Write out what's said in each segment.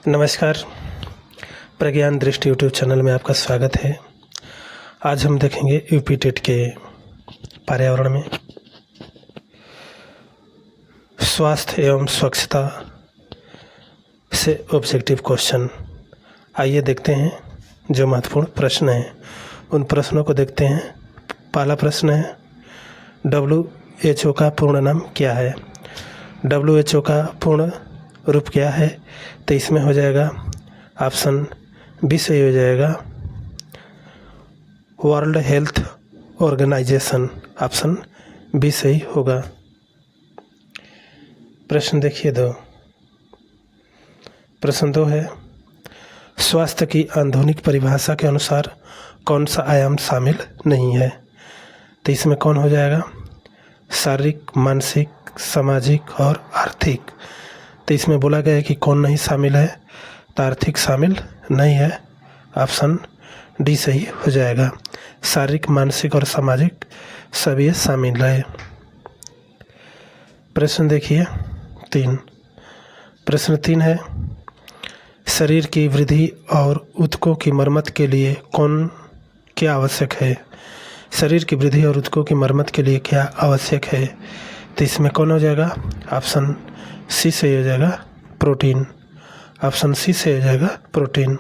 नमस्कार। प्रज्ञान दृष्टि YouTube channel में आपका स्वागत है। आज हम देखेंगे यूपी टेट के पर्यावरण में स्वास्थ्य एवं स्वच्छता से ऑब्जेक्टिव क्वेश्चन। आइए देखते हैं जो महत्वपूर्ण प्रश्न हैं, उन प्रश्नों को देखते हैं। पहला प्रश्न है, WHO का पूर्ण नाम क्या है? WHO का पूर्ण रूप क्या है? तो इसमें हो जाएगा ऑप्शन बी सही हो जाएगा, world health organization. Option B सही होगा। प्रश्न देखिए प्रश्न 2 है, स्वास्थ्य की आधुनिक परिभाषा के अनुसार कौन सा आयाम शामिल नहीं है? तो इसमें कौन हो जाएगा? शारीरिक, मानसिक, सामाजिक और आर्थिक। तो इसमें बोला गया है कि कौन नहीं शामिल है, तो आर्थिक शामिल नहीं है। ऑप्शन डी सही हो जाएगा। शारीरिक, मानसिक और सामाजिक सभी शामिल है। प्रश्न देखिए 3। प्रश्न 3 है, शरीर की वृद्धि और ऊतकों की मरम्मत के लिए क्या आवश्यक है? शरीर की वृद्धि और ऊतकों की मरम्मत के लिए क्या आवश्यक है? तो इसमें कौन हो जाएगा? ऑप्शन सी सही हो जाएगा, प्रोटीन। ऑप्शन सी से हो जाएगा, प्रोटीन।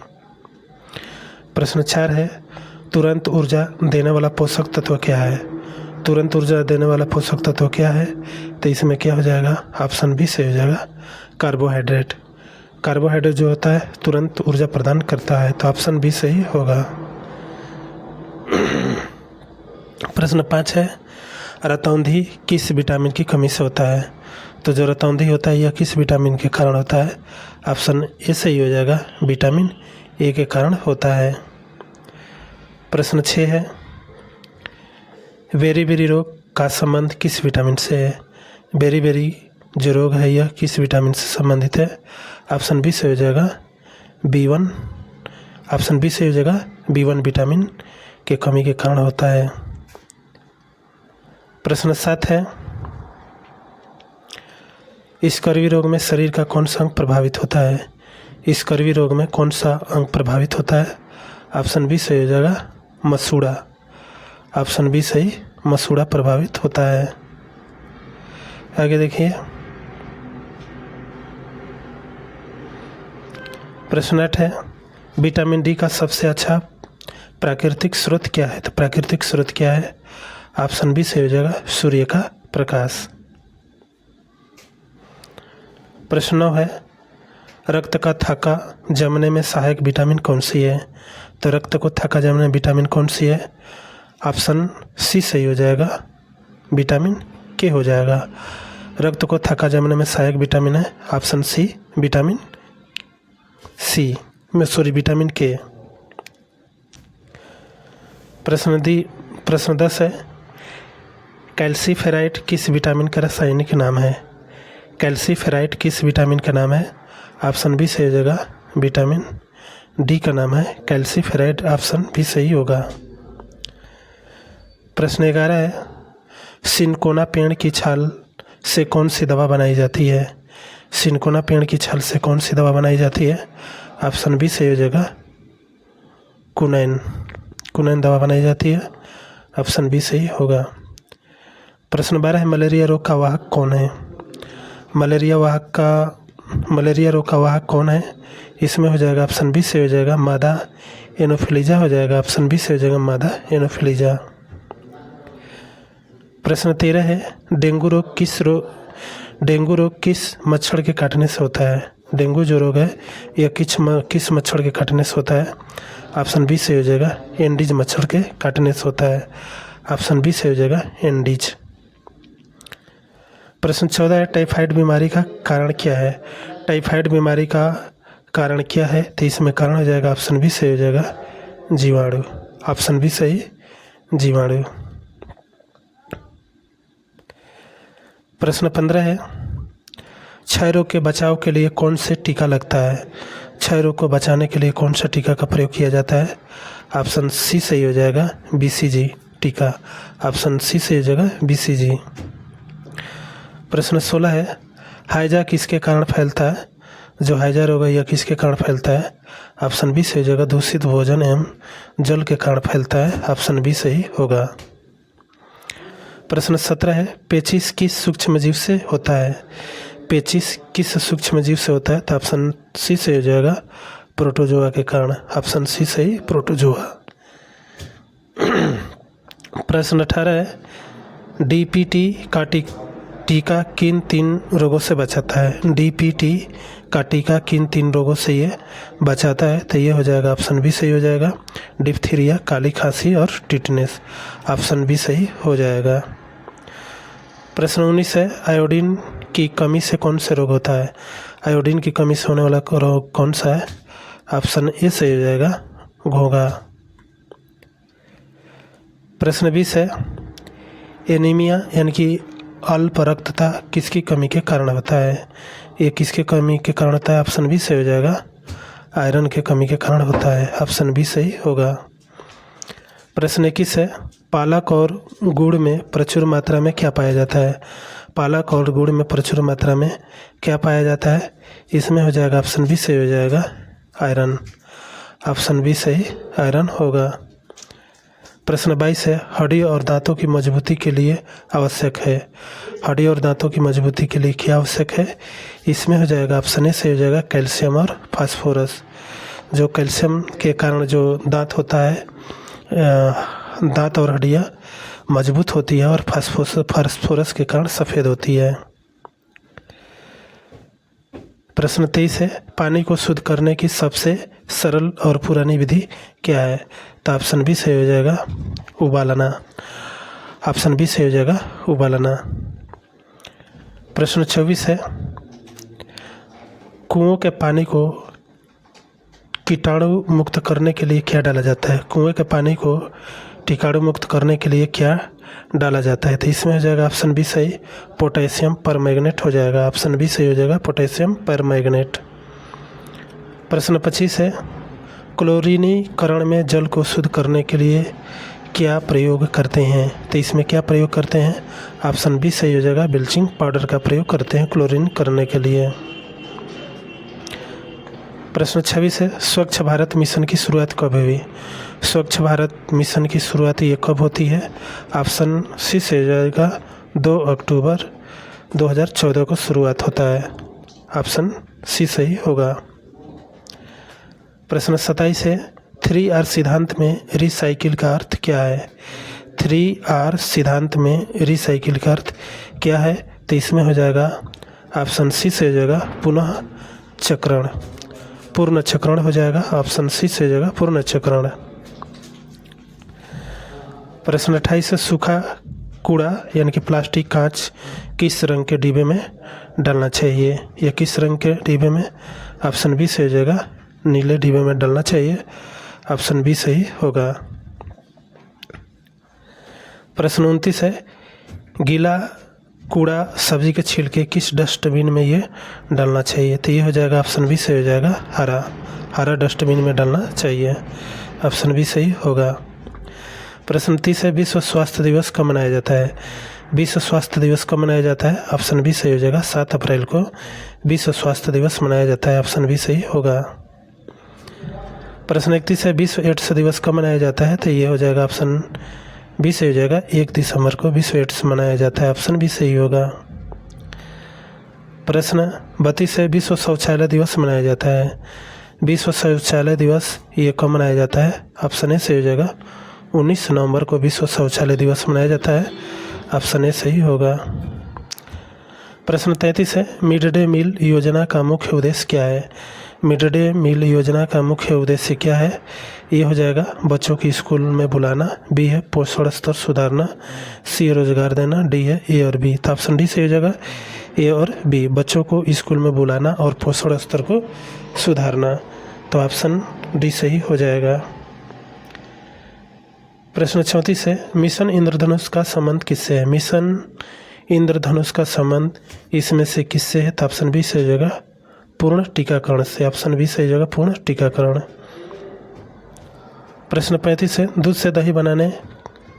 प्रश्न 4 है, तुरंत ऊर्जा देने वाला पोषक तत्व क्या है? तुरंत ऊर्जा देने वाला पोषक तत्व क्या है? तो इसमें क्या हो जाएगा? ऑप्शन बी से हो जाएगा, कार्बोहाइड्रेट। कार्बोहाइड्रेट जो होता है तुरंत ऊर्जा प्रदान करता है, तो ऑप्शन बी सही होगा। प्रश्न 5 है, रतौंधी किस विटामिन की कमी से होता है? तो जो रतौंधी होता है यह किस विटामिन के कारण होता है? ऑप्शन ए सही हो जाएगा, विटामिन ए के कारण होता है। प्रश्न 6 है, बेरी रोग का संबंध किस विटामिन से है? बेरी जो रोग है यह किस विटामिन से संबंधित है? ऑप्शन बी से हो जाएगा, B1। ऑप्शन बी से हो जाएगा, B1 विटामिन के कमी के कारण होता है। प्रश्न 7 है, स्कर्वी रोग में शरीर का कौन सा अंग प्रभावित होता है? स्कर्वी रोग में कौन सा अंग प्रभावित होता है? ऑप्शन बी सही हो जाएगा, मसूड़ा। ऑप्शन बी सही, मसूड़ा प्रभावित होता है। आगे देखिए प्रश्न 8 है, विटामिन डी का सबसे अच्छा प्राकृतिक स्रोत क्या है? तो प्राकृतिक स्रोत क्या है? ऑप्शन बी सही हो जाएगा, सूर्य का प्रकाश। प्रश्न 9 है, रक्त का थक्का जमने में सहायक विटामिन कौन सी है? तो रक्त को थक्का जमने में विटामिन कौन सी है? ऑप्शन सी सही हो जाएगा, विटामिन के हो जाएगा। रक्त को थक्का जमने में सहायक विटामिन है ऑप्शन सी, विटामिन सी में विटामिन के। प्रश्न 10 है, कैल्सीफेराइड किस विटामिन का रासायनिक नाम है? कैल्सीफेराइड किस विटामिन का नाम है? ऑप्शन बी सही हो जाएगा, विटामिन डी का नाम है कैल्सीफेराइड। ऑप्शन बी सही होगा। प्रश्न 11 है, सिनकोना पेड़ की छाल से कौन सी दवा बनाई जाती है? सिनकोना पेड़ की छाल से कौन सी दवा बनाई जाती है? ऑप्शन बी सही हो जाएगा, कुनैन दवा बनाई जाती है। ऑप्शन बी सही होगा। प्रश्न 12 है, मलेरिया रोग का वाहक कौन है? मलेरिया रोग का वाहक कौन है? इसमें हो जाएगा ऑप्शन बी से हो जाएगा, मादा एनोफिलीजा हो जाएगा। ऑप्शन बी से हो जाएगा, मादा एनोफिलीजा। प्रश्न 13 है, डेंगू रोग किस मच्छर के काटने से होता है? डेंगू जो रोग है यह किस मच्छर के काटने से होता है? ऑप्शन बी से हो जाएगा, एंडीज मच्छर के काटने से होता है। ऑप्शन बी से हो जाएगा, एंडीज। प्रश्न 14 है, टाइफाइड बीमारी का कारण क्या है? टाइफाइड बीमारी का कारण क्या है? तो इसमें कारण हो जाएगा ऑप्शन बी से हो जाएगा, जीवाणु। ऑप्शन बी सही, जीवाणु। प्रश्न 15 है, क्षय रोग के बचाव के लिए कौन से टीका लगता है? क्षय रोग को बचाने के लिए कौन सा टीका का प्रयोग किया जाता है? ऑप्शन सी सही हो जाएगा, BCG टीका। ऑप्शन सी सही हो जाएगा, BCG। प्रश्न 16 है, हैजा किसके कारण फैलता है? जो हैजा रोग है यह किसके कारण फैलता है? ऑप्शन बी सही हो जाएगा, दूषित भोजन एवं जल के कारण फैलता है। ऑप्शन बी सही होगा। प्रश्न 17 है, पेचिश किस सूक्ष्म जीव से होता है? पेचिश किस सूक्ष्म जीव से होता है? तो ऑप्शन सी सही हो जाएगा, प्रोटोजोआ के कारण। ऑप्शन सी सही, प्रोटोजोआ। प्रश्न 18 है, डीपीटी का टीका किन 3 रोगों से बचाता है? डीपीटी का टीका किन 3 रोगों से ये बचाता है? तो ये हो जाएगा ऑप्शन बी सही हो जाएगा, डिप्थीरिया, काली खांसी और टिटनेस। ऑप्शन बी सही हो जाएगा। प्रश्न 19 है, आयोडीन की कमी से कौन से रोग होता है? आयोडीन की कमी से होने वाला रोग कौन सा है? ऑप्शन ए सही हो जाएगा, घोंघा। प्रश्न 20 है, एनीमिया यानी कि अल्प रक्तता किसकी कमी के कारण होता है? ये किसके कमी के कारण होता है? ऑप्शन बी सही हो जाएगा, आयरन के कमी के कारण होता है। ऑप्शन बी सही होगा। प्रश्न 21 है, पालक और गुड़ में प्रचुर मात्रा में क्या पाया जाता है? पालक और गुड़ में प्रचुर मात्रा में क्या पाया जाता है? इसमें हो जाएगा ऑप्शन बी सही हो जाएगा, आयरन। ऑप्शन बी सही, आयरन होगा। प्रश्न 22 है, हड्डी और दांतों की मजबूती के लिए आवश्यक है। हड्डी और दांतों की मजबूती के लिए क्या आवश्यक है? इसमें हो जाएगा ऑप्शन ए से हो जाएगा, कैल्शियम और फास्फोरस। जो कैल्शियम के कारण जो दांत होता है, दांत और हड्डियाँ मजबूत होती है, और फास्फोरस के कारण सफ़ेद होती है। प्रश्न 23 है, पानी को शुद्ध करने की सबसे सरल और पुरानी विधि क्या है? तो ऑप्शन बी सही हो जाएगा, उबालना। ऑप्शन बी सही हो जाएगा, उबालना। प्रश्न 24 है, कुओं के पानी को कीटाणु मुक्त करने के लिए क्या डाला जाता है? कुएं के पानी को कीटाणु मुक्त करने के लिए क्या डाला जाता है? तो इसमें हो जाएगा ऑप्शन बी सही, पोटेशियम परमैंगनेट हो जाएगा। ऑप्शन बी सही हो जाएगा, पोटेशियम परमैंगनेट। प्रश्न 25 है, क्लोरीनीकरण में जल को शुद्ध करने के लिए क्या प्रयोग करते हैं? तो इसमें क्या प्रयोग करते हैं? ऑप्शन बी सही हो जाएगा, ब्लीचिंग पाउडर का प्रयोग करते हैं क्लोरीन करने के लिए। प्रश्न 26 है, स्वच्छ भारत मिशन की शुरुआत कब हुई? स्वच्छ भारत मिशन की शुरुआत ये कब होती है? ऑप्शन सी से हो जाएगा, 2 अक्टूबर 2014 को शुरुआत होता है। ऑप्शन सी सही होगा। प्रश्न 27 है, 3R सिद्धांत में रिसाइकिल का अर्थ क्या है? 3R सिद्धांत में रिसाइकिल का अर्थ क्या है? तो इसमें हो जाएगा ऑप्शन सी से हो जाएगा, पुनः चक्रण, पूर्ण चक्रण हो जाएगा। ऑप्शन सी से हो जाएगा, पूर्ण चक्रण। प्रश्न 28 है, सूखा कूड़ा यानी कि प्लास्टिक, कांच किस रंग के डिब्बे में डालना चाहिए? या किस रंग के डिब्बे में? ऑप्शन बी से हो जाएगा, नीले डिब्बे में डालना चाहिए। ऑप्शन बी सही होगा। प्रश्न 29 है, गीला कूड़ा सब्जी के छिलके किस डस्टबिन में ये डालना चाहिए? तो ये हो जाएगा ऑप्शन बी से हो जाएगा, हरा डस्टबिन में डालना चाहिए। ऑप्शन बी सही होगा। प्रश्न 30 है, विश्व स्वास्थ्य दिवस कब मनाया जाता है? विश्व स्वास्थ्य दिवस कब मनाया जाता है? ऑप्शन बी सही हो जाएगा, 7 अप्रैल को विश्व स्वास्थ्य दिवस मनाया जाता है। ऑप्शन बी सही होगा। प्रश्न 31 है, विश्व एड्स दिवस कब मनाया जाता है? तो ये हो जाएगा ऑप्शन बी सही हो जाएगा, 1 दिसंबर को विश्व एड्स मनाया जाता है। ऑप्शन बी सही होगा। प्रश्न 32 है, विश्व शौचालय दिवस मनाया जाता है। विश्व शौचालय दिवस ये कब मनाया जाता है? ऑप्शन ए सही हो जाएगा, 19 नवंबर को विश्व शौचालय दिवस मनाया जाता है। ऑप्शन ए सही होगा। प्रश्न 33 है, मिड डे मील योजना का मुख्य उद्देश्य क्या है? मिड डे मील योजना का मुख्य उद्देश्य क्या है? ये हो जाएगा, बच्चों की स्कूल में बुलाना। बी है पोषण स्तर सुधारना। सी रोजगार देना। डी है ए और बी। तो ऑप्शन डी से हो जाएगा, ए और बी, बच्चों को स्कूल में बुलाना और पोषण स्तर को सुधारना। तो ऑप्शन डी सही हो जाएगा। प्रश्न 34 है, मिशन इंद्रधनुष का संबंध किससे है? मिशन इंद्रधनुष का संबंध इसमें से किससे है? तो ऑप्शन बी से हो जाएगा, पूर्ण टीकाकरण से। ऑप्शन बी से हो जाएगा, पूर्ण टीकाकरण। प्रश्न 35 है, दूध से दही बनाने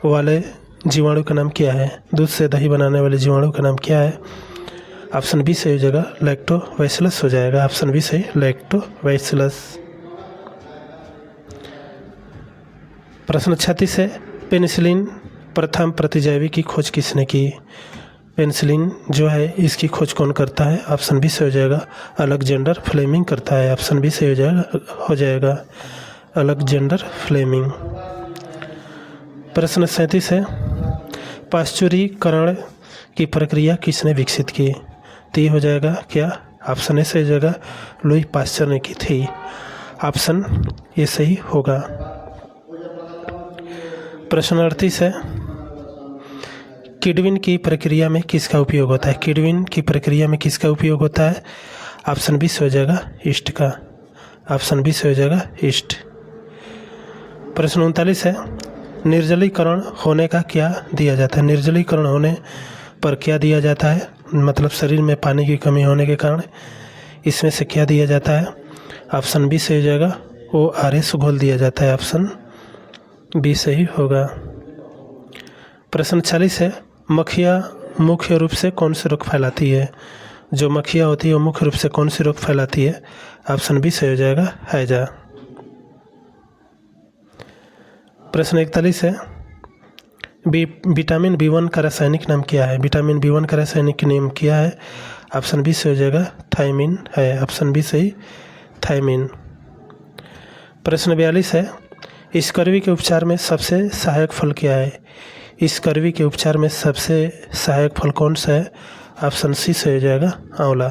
वाले जीवाणु का नाम क्या है? दूध से दही बनाने वाले जीवाणु का नाम क्या है? ऑप्शन बी सही हो जाएगा, लैक्टोबैसिलस हो जाएगा। ऑप्शन बी सही, लैक्टोबैसिलस। प्रश्न 36 है, पेनिसिलिन प्रथम प्रतिजैवी की खोज किसने की? पेनिसिलिन जो है इसकी खोज कौन करता है? ऑप्शन बी सही हो जाएगा, अलेक्जेंडर फ्लेमिंग करता है। ऑप्शन बी सही हो जाएगा अलेक्जेंडर फ्लेमिंग। प्रश्न 37 है, पाश्चुरीकरण की प्रक्रिया किसने विकसित की? तो ये हो जाएगा क्या? ऑप्शन ए सही हो जाएगा, लुई पाश्चर ने की थी। ऑप्शन ये सही होगा। प्रश्न 38 है, किडविन की प्रक्रिया में किसका उपयोग होता है? किडविन की प्रक्रिया में किसका उपयोग होता है? ऑप्शन बी से हो जाएगा ईस्ट का। ऑप्शन बी से हो जाएगा ईस्ट। प्रश्न 39 है, निर्जलीकरण होने का क्या दिया जाता है? निर्जलीकरण होने पर क्या दिया जाता है? मतलब शरीर में पानी की कमी होने के कारण इसमें से क्या दिया जाता है? ऑप्शन बी से हो जाएगा ORS घोल दिया जाता है। ऑप्शन बी सही होगा। प्रश्न 40 है, मक्खियाँ मुख्य रूप से कौन से रोग फैलाती है? जो मक्खियाँ होती है वो मुख्य रूप से कौन से रोग फैलाती है? ऑप्शन बी सही हो जाएगा हैजा। प्रश्न 41 है, विटामिन B1 का रासायनिक नाम क्या है? विटामिन B1 का रासायनिक नाम क्या है? ऑप्शन बी से हो जाएगा थायमिन है। ऑप्शन बी सही, थायमिन। प्रश्न 42 है, स्कर्वी के उपचार में सबसे सहायक फल क्या है? स्कर्वी के उपचार में सबसे सहायक फल कौन सा है? ऑप्शन सी से हो जाएगा आंवला।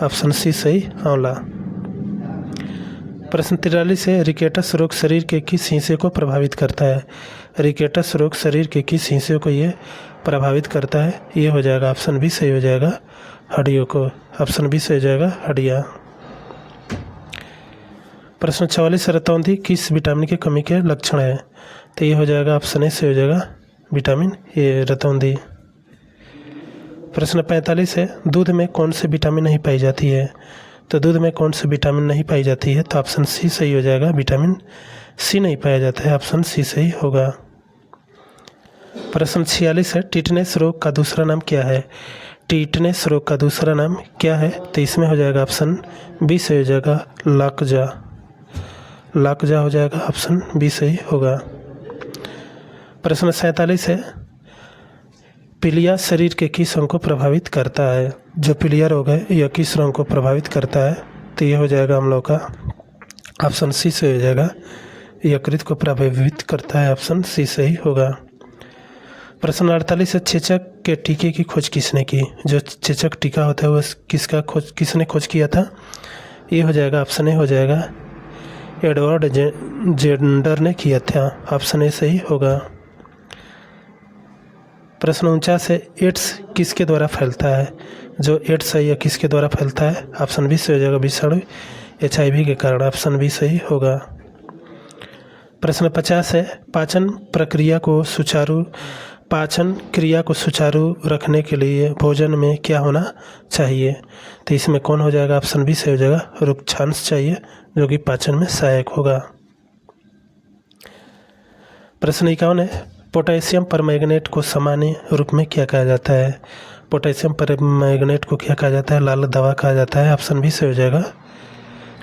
ऑप्शन सी सही, आंवला। प्रश्न 43 है, रिकेटस रोग शरीर के किस हिस्से को प्रभावित करता है? रिकेटस रोग शरीर के किस हिस्से को ये प्रभावित करता है? ये हो जाएगा ऑप्शन बी सही हो जाएगा हड्डियों को। ऑप्शन बी से हो जाएगा हड्डियाँ। प्रश्न 44, रतौंधी किस विटामिन की कमी के लक्षण है? तो ये हो जाएगा ऑप्शन ए से हो जाएगा विटामिन ए, रतौंधी। प्रश्न 45 है, दूध में कौन सी विटामिन नहीं पाई जाती है? तो दूध में कौन सी विटामिन नहीं पाई जाती है? तो ऑप्शन सी सही हो जाएगा, विटामिन सी नहीं पाया जाता है। ऑप्शन सी सही होगा। प्रश्न 46 है, टिटनेस रोग का दूसरा नाम क्या है? टिटनेस रोग का दूसरा नाम क्या है? तो इसमें हो जाएगा ऑप्शन बी सही हो जाएगा लाकजा। लाकजा हो जाएगा, ऑप्शन बी सही होगा। प्रश्न 47 है, पीलिया शरीर के किस अंग को प्रभावित करता है? जो पीलिया रोग है यह किस अंग को प्रभावित करता है? तो यह हो जाएगा हम लोग का ऑप्शन सी से हो जाएगा यकृत को प्रभावित करता है। ऑप्शन सी सही होगा। प्रश्न 48 है, चेचक के टीके की खोज किसने की? जो चेचक टीका होता है वह किसने खोज किया था? ये हो जाएगा ऑप्शन ए हो जाएगा एडवर्ड जेंडर ने किया था। ऑप्शन ए सही होगा। प्रश्न 49 है, एड्स किसके द्वारा फैलता है? जो एड्स है यह किसके द्वारा फैलता है? ऑप्शन बी से हो जाएगा विषाणु HIV के कारण। ऑप्शन बी सही होगा। प्रश्न 50 है, पाचन क्रिया को सुचारू रखने के लिए भोजन में क्या होना चाहिए? तो इसमें कौन हो जाएगा? ऑप्शन बी से हो जाएगा रुक्षांश चाहिए, जो कि पाचन में सहायक होगा। प्रश्न 51 है, पोटेशियम परमैंगनेट को सामान्य रूप में क्या कहा जाता है? पोटेशियम परमैंगनेट को क्या कहा जाता है? लाल दवा कहा जाता है। ऑप्शन बी से हो जाएगा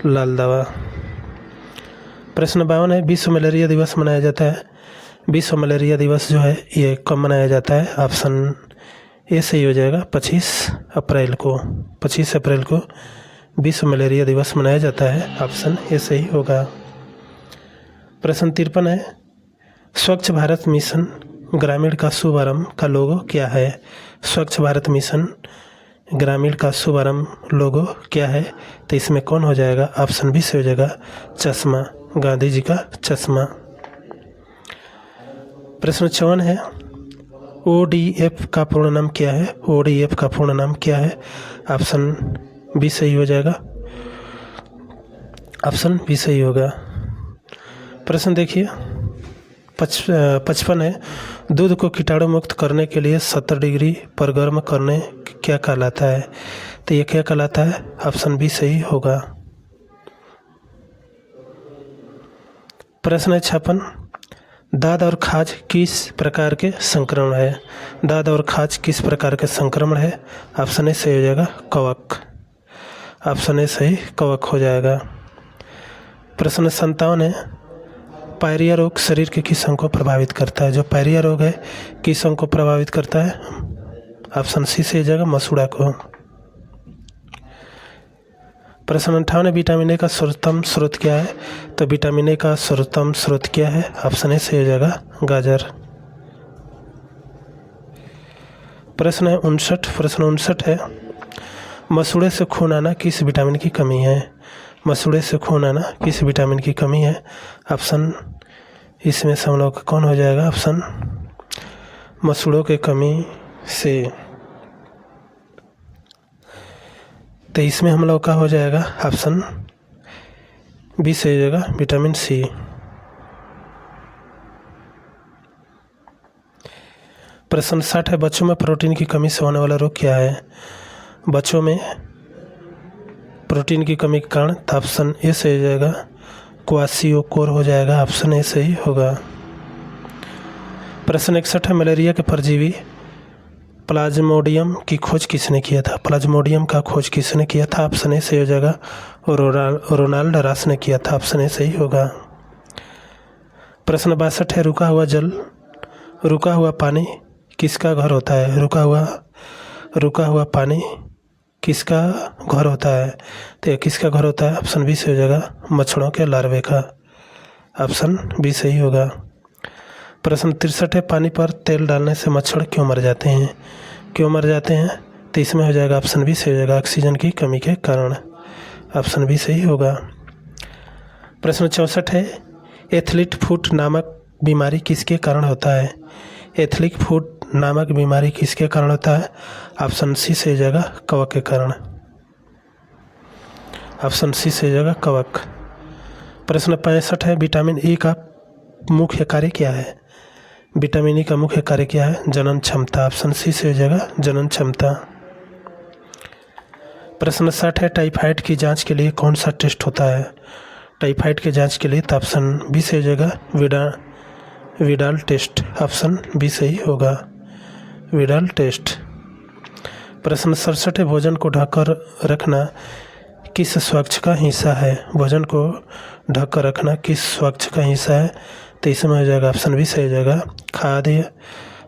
लाल दवा। प्रश्न 52 है, विश्व मलेरिया दिवस मनाया जाता है। विश्व मलेरिया दिवस जो है ये कब मनाया जाता है? ऑप्शन ए सही हो जाएगा 25 अप्रैल को। 25 अप्रैल को विश्व मलेरिया दिवस मनाया जाता है। ऑप्शन ए सही होगा। प्रश्न 53 है, स्वच्छ भारत मिशन ग्रामीण का शुभारंभ का लोगो क्या है? स्वच्छ भारत मिशन ग्रामीण का शुभारंभ लोगो क्या है? तो इसमें कौन हो जाएगा? ऑप्शन बी से हो जाएगा चश्मा, गांधी जी का चश्मा। प्रश्न 54 है, ODF का पूर्ण नाम क्या है? ODF का पूर्ण नाम क्या है? ऑप्शन बी सही हो जाएगा। ऑप्शन बी सही होगा। प्रश्न देखिए 55 है, दूध को कीटाणु मुक्त करने के लिए 70 डिग्री पर गर्म करने क्या कहलाता है? तो ये क्या कहलाता है? ऑप्शन बी सही होगा। प्रश्न 56, दाद और खाज किस प्रकार के संक्रमण है? दाद और खाज किस प्रकार के संक्रमण है? ऑप्शन ए सही हो जाएगा कवक। ऑप्शन ए सही कवक हो जाएगा। प्रश्न 57 है, पायरिया रोग शरीर के किस अंग को प्रभावित करता है? जो पायरिया रोग है किस अंग को प्रभावित करता है? ऑप्शन सी से हो जाएगा मसूड़ा को। प्रश्न 58 है, विटामिन ए का सर्वोत्तम स्रोत क्या है? तो विटामिन ए का सर्वोत्तम स्रोत क्या है? ऑप्शन ए से हो जाएगा गाजर। प्रश्न 59 है, मसूड़े से खून आना किस विटामिन की कमी है? मसूड़े से खून आना किस विटामिन की कमी है? ऑप्शन इसमें से हम लोग कौन हो जाएगा? ऑप्शन मसूड़ों की कमी से। तो इसमें हम लोग का हो जाएगा ऑप्शन बी से हो जाएगा विटामिन सी। प्रश्न 60 है, बच्चों में प्रोटीन की कमी से होने वाला रोग क्या है? बच्चों में प्रोटीन की कमी के कारण ऑप्शन ए से हो जाएगा क्वाशियोकोर हो जाएगा। ऑप्शन ए सही होगा। प्रश्न 61 है, मलेरिया के परजीवी प्लाज्मोडियम की खोज किसने किया था? प्लाज्मोडियम का खोज किसने किया था? ऑप्शन ए सही हो जाएगा रोनाल्ड रॉस ने किया था। ऑप्शन ए सही होगा। प्रश्न 62 है, रुका हुआ पानी किसका घर होता है? रुका हुआ पानी किसका घर होता है? तो किसका घर होता है? ऑप्शन बी से हो जाएगा मच्छरों के लार्वे का। ऑप्शन बी सही होगा। प्रश्न 63 है, पानी पर तेल डालने से मच्छर क्यों मर जाते हैं? तो इसमें हो जाएगा ऑप्शन बी से हो जाएगा ऑक्सीजन की कमी के कारण। ऑप्शन बी सही होगा। प्रश्न 64 है, एथलीट फुट नामक बीमारी किसके कारण होता है? एथलीट फुट नामक बीमारी किसके कारण होता है? ऑप्शन सी से हो जाएगा कवक के कारण। ऑप्शन सी से हो जाएगा कवक। प्रश्न 65 है, विटामिन ई का मुख्य कार्य क्या है? विटामिन ई का मुख्य कार्य क्या है? जनन क्षमता। ऑप्शन सी से हो जाएगा जनन क्षमता। प्रश्न 60 है, टाइफाइड की जांच के लिए कौन सा टेस्ट होता है? टाइफाइड की जांच के लिए तो ऑप्शन बी से हो जाएगा विडाल टेस्ट। ऑप्शन बी सही होगा विडाल टेस्ट। प्रश्न 67 है, भोजन को ढककर रखना किस स्वच्छ का हिस्सा है? भोजन को ढककर रखना किस स्वच्छ का हिस्सा है? तो इसमें हो जाएगा ऑप्शन बी सही हो जाएगा खाद्य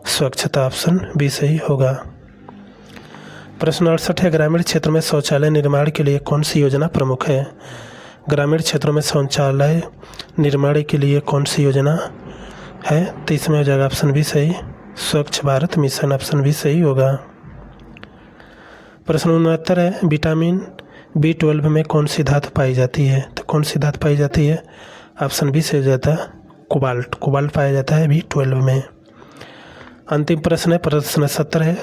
स्वच्छता। ऑप्शन बी सही होगा। प्रश्न 68 है, ग्रामीण क्षेत्र में शौचालय निर्माण के लिए कौन सी योजना प्रमुख है? ग्रामीण क्षेत्रों में शौचालय निर्माण के लिए कौन सी योजना है? तो इसमें हो जाएगा ऑप्शन बी सही स्वच्छ भारत मिशन। ऑप्शन बी सही होगा। प्रश्न 69 है, विटामिन B12 में कौन सी धातु पाई जाती है? तो कौन सी धातु पाई जाती है? ऑप्शन बी से हो जाता है कोबाल्ट पाया जाता है B12 में। अंतिम प्रश्न है, प्रश्न 70 है,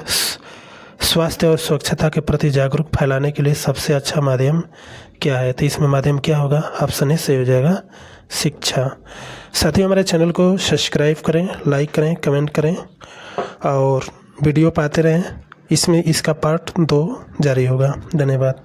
स्वास्थ्य और स्वच्छता के प्रति जागरूक फैलाने के लिए सबसे अच्छा माध्यम क्या है? तो इसमें माध्यम क्या होगा? ऑप्शन ए से हो जाएगा शिक्षा। साथियों, हमारे चैनल को सब्सक्राइब करें, लाइक करें, कमेंट करें और वीडियो पाते रहें। इसका पार्ट 2 जारी होगा। धन्यवाद।